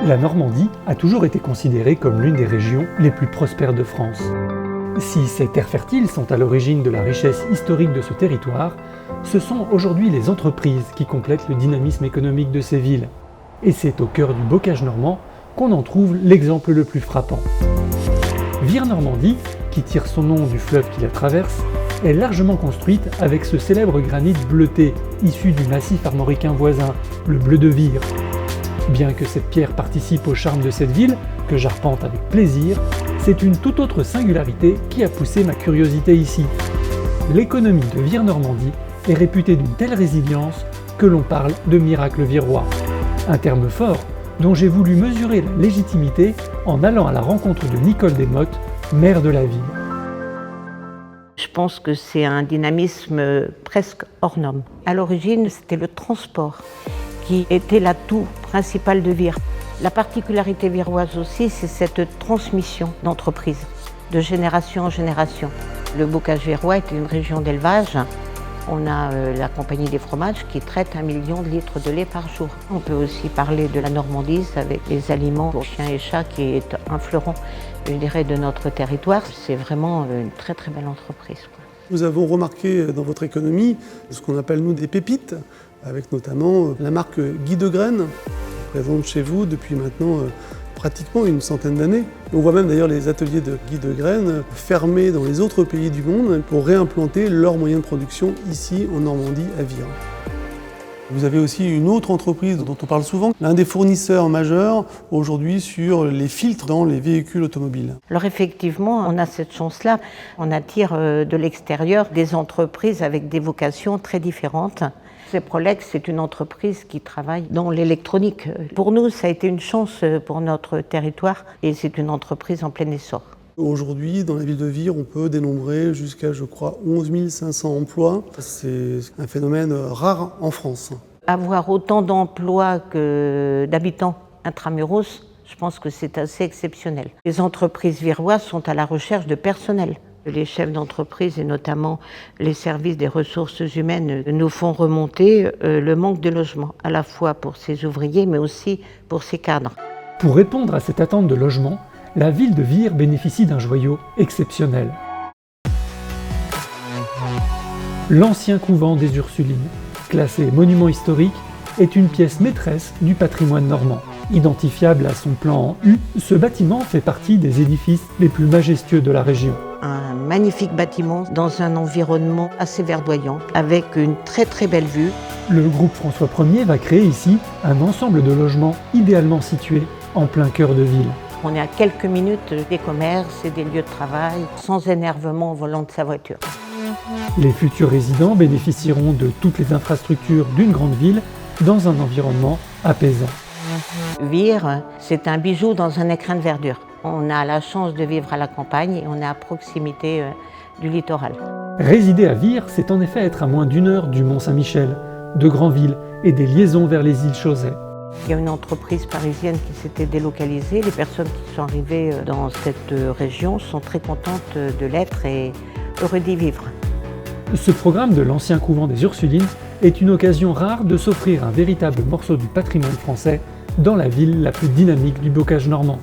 La Normandie a toujours été considérée comme l'une des régions les plus prospères de France. Si ces terres fertiles sont à l'origine de la richesse historique de ce territoire, ce sont aujourd'hui les entreprises qui complètent le dynamisme économique de ces villes. Et c'est au cœur du bocage normand qu'on en trouve l'exemple le plus frappant. Vire-Normandie, qui tire son nom du fleuve qui la traverse, est largement construite avec ce célèbre granit bleuté issu du massif armoricain voisin, le bleu de Vire. Bien que cette pierre participe au charme de cette ville, que j'arpente avec plaisir, c'est une toute autre singularité qui a poussé ma curiosité ici. L'économie de Vire-Normandie est réputée d'une telle résilience que l'on parle de miracle virois. Un terme fort dont j'ai voulu mesurer la légitimité en allant à la rencontre de Nicole Desmottes, maire de la ville. Je pense que c'est un dynamisme presque hors norme. À l'origine, c'était le transport qui était l'atout principal de Vire. La particularité viroise aussi, c'est cette transmission d'entreprise, de génération en génération. Le bocage virois est une région d'élevage. On a la Compagnie des fromages qui traite 1 million de litres de lait par jour. On peut aussi parler de la Normandise avec les aliments pour chiens et chats qui est un fleuron, je dirais, de notre territoire. C'est vraiment une très très belle entreprise. Nous avons remarqué dans votre économie ce qu'on appelle nous des pépites, avec notamment la marque Guy de Graine, présente chez vous depuis maintenant pratiquement une centaine d'années. On voit même d'ailleurs les ateliers de Guy de Graine fermés dans les autres pays du monde pour réimplanter leurs moyens de production ici en Normandie à Vire. Vous avez aussi une autre entreprise dont on parle souvent, l'un des fournisseurs majeurs aujourd'hui sur les filtres dans les véhicules automobiles. Alors effectivement, on a cette chance-là. On attire de l'extérieur des entreprises avec des vocations très différentes. Ceprolex, c'est une entreprise qui travaille dans l'électronique. Pour nous, ça a été une chance pour notre territoire et c'est une entreprise en plein essor. Aujourd'hui, dans la ville de Vire, on peut dénombrer jusqu'à, je crois, 11 500 emplois. C'est un phénomène rare en France. Avoir autant d'emplois que d'habitants intramuros, je pense que c'est assez exceptionnel. Les entreprises viroises sont à la recherche de personnel. Les chefs d'entreprise et notamment les services des ressources humaines nous font remonter le manque de logement, à la fois pour ces ouvriers mais aussi pour ces cadres. Pour répondre à cette attente de logement, la ville de Vire bénéficie d'un joyau exceptionnel. L'ancien couvent des Ursulines, classé monument historique, est une pièce maîtresse du patrimoine normand. Identifiable à son plan en U, ce bâtiment fait partie des édifices les plus majestueux de la région. Un magnifique bâtiment dans un environnement assez verdoyant, avec une très très belle vue. Le groupe François Ier va créer ici un ensemble de logements idéalement situés en plein cœur de ville. On est à quelques minutes des commerces et des lieux de travail, sans énervement au volant de sa voiture. Les futurs résidents bénéficieront de toutes les infrastructures d'une grande ville dans un environnement apaisant. Vire, c'est un bijou dans un écrin de verdure. On a la chance de vivre à la campagne et on est à proximité du littoral. Résider à Vire, c'est en effet être à moins d'1 heure du Mont-Saint-Michel, de Granville et des liaisons vers les îles Chausey. Il y a une entreprise parisienne qui s'était délocalisée. Les personnes qui sont arrivées dans cette région sont très contentes de l'être et heureux d'y vivre. Ce programme de l'ancien couvent des Ursulines est une occasion rare de s'offrir un véritable morceau du patrimoine français dans la ville la plus dynamique du bocage normand.